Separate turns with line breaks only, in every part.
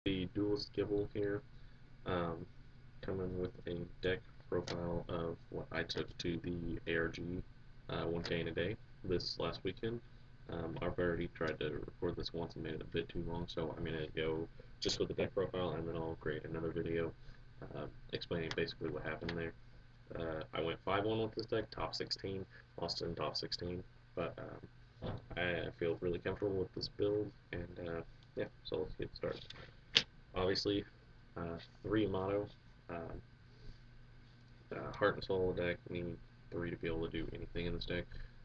The dual skibble here, um, coming with a deck profile of what I took to the ARG 1K in a day this last weekend. I've already tried to record this once and made it a bit too long, so I'm going to go just with the deck profile and then I'll create another video explaining basically what happened there. I went 5-1 with this deck, top 16, lost in top 16, but I feel really comfortable with this build, and yeah, so let's get started. Obviously, 3 motto, um, heart and soul deck, need 3 to be able to do anything in this deck.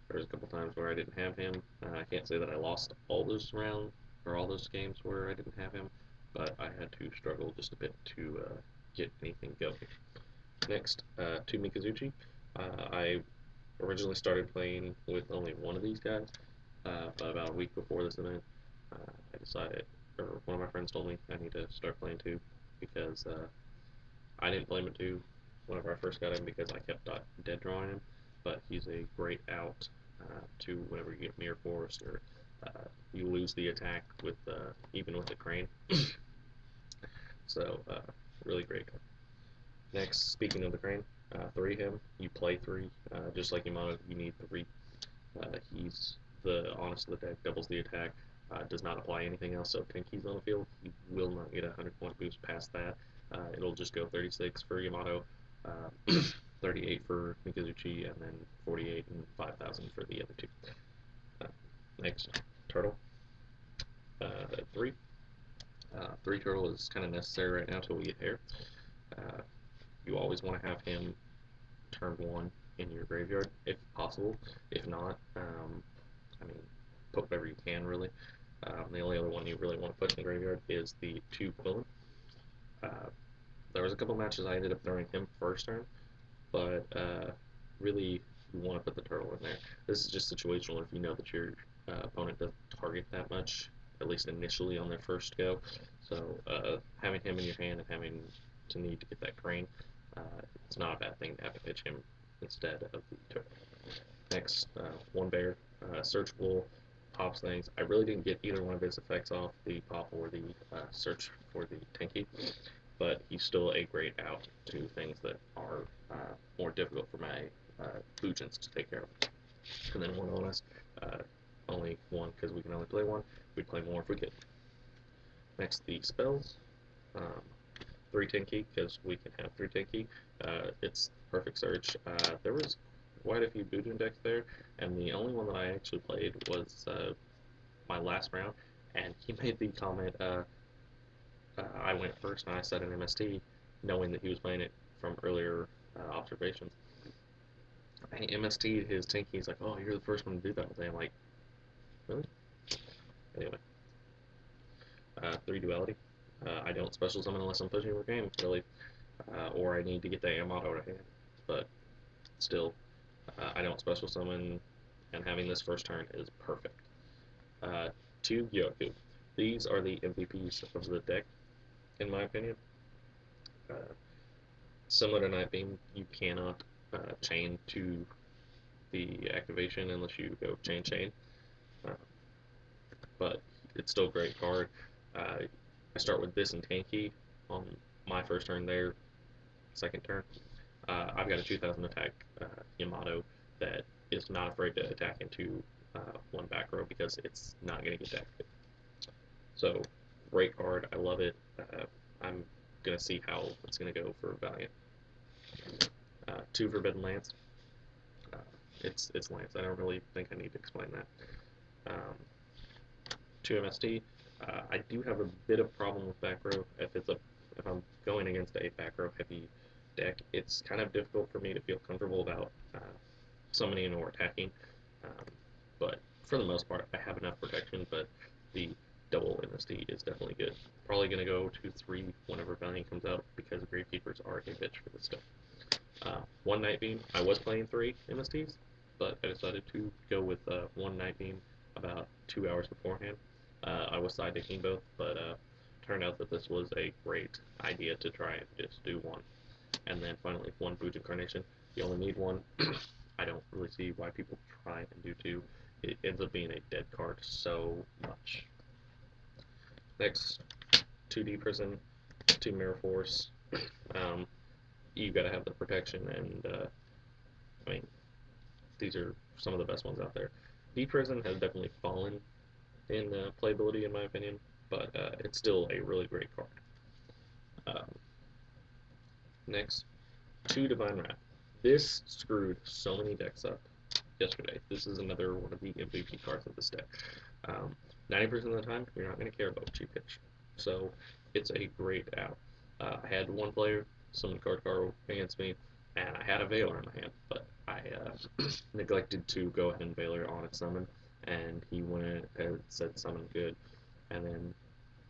There's a couple times where I didn't have him. I can't say that I lost all those rounds or all those games where I didn't have him, but I had to struggle just a bit to get anything going. Next, to Mikazuchi. I originally started playing with only one of these guys, but about a week before this event, I decided, or one of my friends told me I need to start playing two because I didn't play him at two whenever I first got him because I kept dead drawing him, but he's a great out to whenever you get mirror forced or you lose the attack with even with the crane. So really great. Next, speaking of the crane, 3 him, you play 3, just like Yamato, you need 3. He's the honest of the deck, doubles the attack, does not apply anything else, so if Tenki's on the field, he will not get a 100-point boost past that. It'll just go 36 for Yamato, 38 for Mikazuchi, and then 48 and 5,000 for the other 2. Uh, Next, Turtle, 3. 3 Turtle is kind of necessary right now until we get hair. You always want to have him turn 1 in your graveyard if possible. If not, I mean, put whatever you can really. The only other one you really want to put in the graveyard is the 2 Quillen. There was a couple matches I ended up throwing him first turn, but really you want to put the turtle in there. This is just situational if you know that your opponent doesn't target that much, at least initially on their first go. So having him in your hand and having to need to get that crane, it's not a bad thing to have to pitch him instead of the turtle. Next, 1 bear, searchable, pops things. I really didn't get either one of his effects off, the pop or the search for the Tenki, but he's still a great out to things that are more difficult for my Bujins to take care of. And then 1 honest, only 1 because we can only play 1. We'd play more if we could. Next, the spells. 3 Tenki because we can have 3 Tenki. It's perfect search. There was quite a few Bujin decks there, and the only one that I actually played was my last round, and he made the comment, I went first and I set an MST, knowing that he was playing it from earlier observations. I MST'd his Tinky. He's like, oh, you're the first one to do that all day. I'm like, really? Anyway, 3 duality. I don't special summon unless I'm pushing for game, really, or I need to get the Yamato to hand. But still, I don't special summon, and having this first turn is perfect. 2 Gyoku. These are the MVPs of the deck, in my opinion. Uh, Similar to Night Beam, you cannot chain to the activation unless you go chain. Uh, but it's still a great card. I start with this and Tanky on my first turn there, second turn. I've got a 2000 attack Yamato that is not afraid to attack into 1 back row because it's not going to get activated. So, great card. I love it. I'm going to see how it's going to go for Valiant. 2 Forbidden Lance. It's Lance. I don't really think I need to explain that. 2 MST. I do have a bit of problem with back row. If I'm going against a back row heavy deck, it's kind of difficult for me to feel comfortable about summoning or attacking. But for the most part, I have enough protection. But the double MST is definitely good. Probably going to go to 3 whenever Valiant comes out because Gravekeepers are a bitch for this deck. 1 Night Beam. I was playing 3 MSTs, but I decided to go with 1 Night Beam about 2 hours beforehand. I was side decking both, but turned out that this was a great idea to try and just do 1. And then finally 1 Bujin Carnation. You only need 1. I don't really see why people try and do 2. It ends up being a dead card so much. Next, 2D Prison, 2 Mirror Force. You got to have the protection, and I mean, these are some of the best ones out there. D Prison has definitely fallen in playability, in my opinion, but it's still a really great card. Um, Next, 2 Divine Wrath. This screwed so many decks up yesterday. This is another one of the MVP cards of this deck. 90% of the time, you're not going to care about what you pitch. So, it's a great out. I had one player summon card against me, and I had a Veiler in my hand, but I neglected to go ahead and Veiler on its summon, and he went and said summon good, and then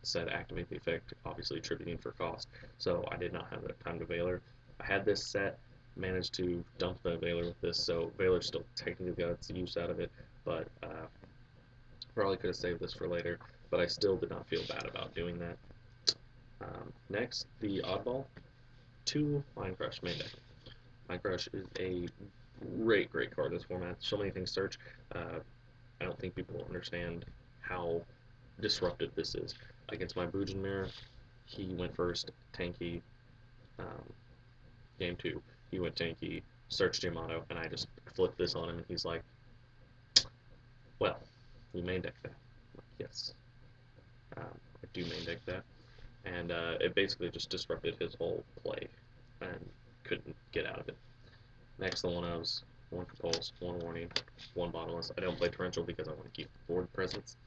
said activate the effect, obviously attributing for cost. So I did not have the time to Veiler. I had this set, managed to dump the Veiler with this, so Veiler still technically got its use out of it, but probably could have saved this for later, but I still did not feel bad about doing that. Next, the Oddball, 2 Mind Crush main deck. Mind Crush is a great card in this format. So many things search. I don't think people understand how disruptive this is. Against my Bujin Mirror, he went first, tanky. Game 2, he went tanky, searched Yamato, and I just flipped this on him, and he's like, well, you main deck that. Like, yes. I do main deck that. And it basically just disrupted his whole play, and couldn't get out of it. Next, the 1-ofs, 1 Compulse, 1 Warning, 1 Bottomless. I don't play Torrential because I want to keep board presence.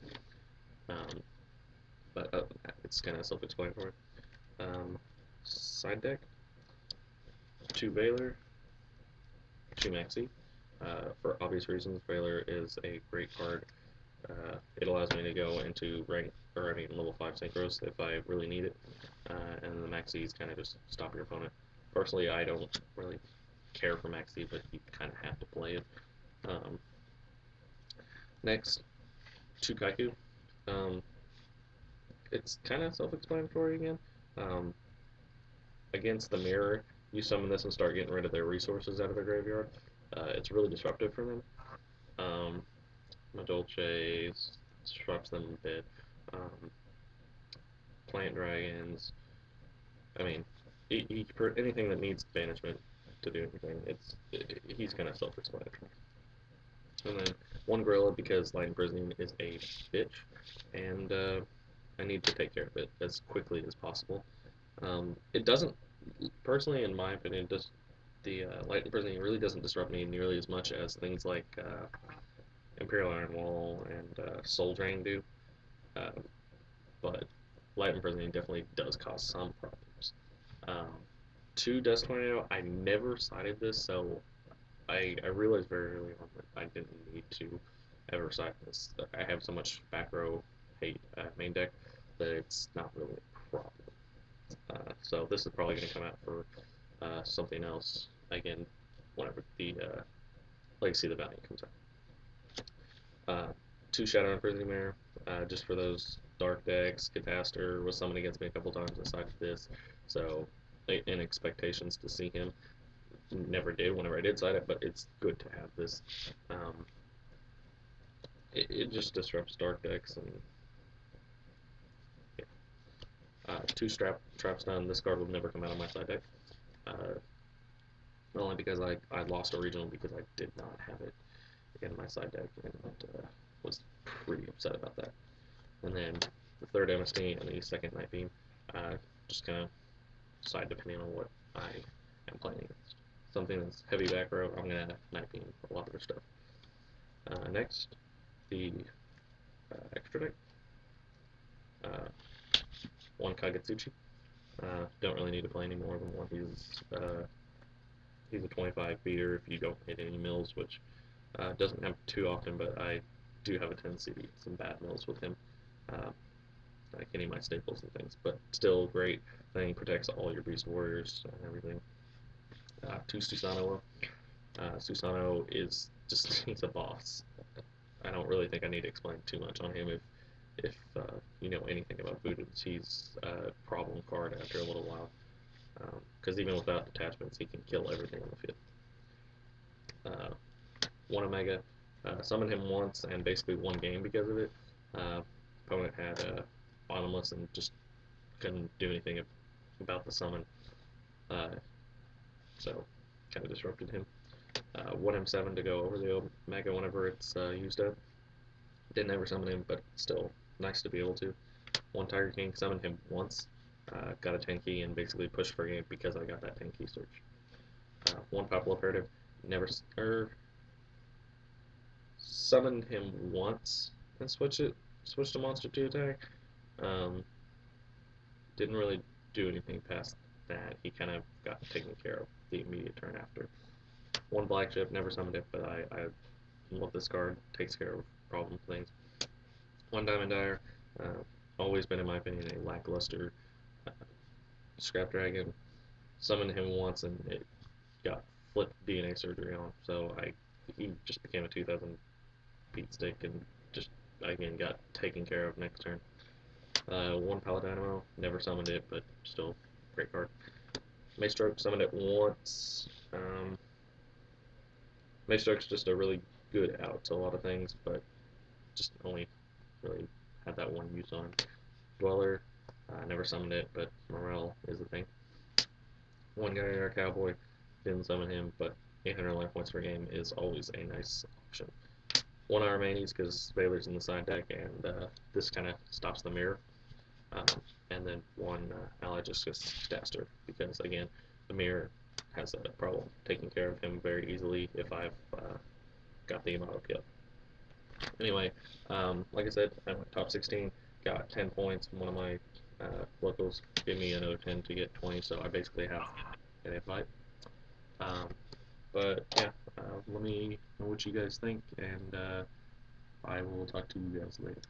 But it's kind of self-explanatory. Side deck, 2 Veiler, 2 Maxi. For obvious reasons, Veiler is a great card. It allows me to go into level 5 Synchros if I really need it. And the Maxi is kind of just stop your opponent. Personally, I don't really care for Maxi, but you kind of have to play it. Next, 2 Kaiku. It's kind of self-explanatory again. Against the mirror, you summon this and start getting rid of their resources out of their graveyard. It's really disruptive for them. Madolche disrupts them a bit. Plant Dragons. I mean, anything that needs banishment to do anything, he's kind of self-explanatory. And then 1 Gorilla because Light Imprisoning is a bitch, and I need to take care of it as quickly as possible. It doesn't, personally, in my opinion, the Light Imprisoning really doesn't disrupt me nearly as much as things like Imperial Iron Wall and Soul Drain do. But Light Imprisoning definitely does cause some problems. 2 Dust Tornado, I never sided this, so I realized very early on that I didn't need to ever side this. I have so much back row hate main deck that it's not really a problem. So this is probably going to come out for something else again whenever the Legacy of the Valiant comes out. 2 Shadow Imprisoning Mirror, just for those dark decks. Catastor was summoned against me a couple times aside of this, so in expectations to see him. Never did whenever I did side it, but it's good to have this. It just disrupts dark decks, and yeah. 2 Trap Stun. This card will never come out of my side deck. Only because I lost a regional because I did not have it in my side deck, and was pretty upset about that. And then the 3rd Amnesty and the 2nd Night Beam, just kind of side depending on what I am playing against. Something that's heavy back row, I'm going to Night Beam a lot of their stuff. Next, the extra deck. 1 Kagetsuchi. Don't really need to play any more than 1. He's a 25 beater if you don't hit any mills, which doesn't happen too often, but I do have a tendency to get some bad mills with him. Like any of my staples and things, but still great. I think he protects all your Beast Warriors and everything. 2 Susanoo. Susanoo is just, he's a boss. I don't really think I need to explain too much on him. If you know anything about Budins, he's a problem card after a little while. Because even without detachments, he can kill everything on the field. 1 Omega. Summoned him once and basically won game because of it. Opponent had Bottomless and just couldn't do anything about the summon, uh, so kind of disrupted him. 1M7 to go over the Omega whenever it's used up. Didn't ever summon him, but still nice to be able to. One Tiger King, summoned him once, got a 10 key, and basically pushed for game because I got that 10 key search. One Popple Imperative, never summoned him once and switched a monster to attack. Um, didn't really do anything past that. He kind of got taken care of the immediate turn after. One Black Ship, never summoned it, but I love this card. Takes care of problem things. One Diamond Dire, always been in my opinion a lackluster Scrap Dragon. Summoned him once and it got flipped DNA surgery on, so he just became a 2000 beat stick and just again got taken care of next turn. One Paladinamo, never summoned it, but still great card. Maestroke, summoned it once. Maestroke's just a really good out to a lot of things, but just only really had that one use on him. Dweller, never summoned it, but Morale is a thing. One guy, our Cowboy, didn't summon him, but 800 life points per game is always a nice option. One Armanes because Baylor's in the side deck, and this kind of stops the mirror. And then one ally just Staster because again, the mirror has a problem taking care of him very easily if I've got the auto kill. Anyway, like I said, I went top 16, got 10 points. One of my locals gave me another 10 to get 20, so I basically have an invite. But yeah, let me know what you guys think, and I will talk to you guys later.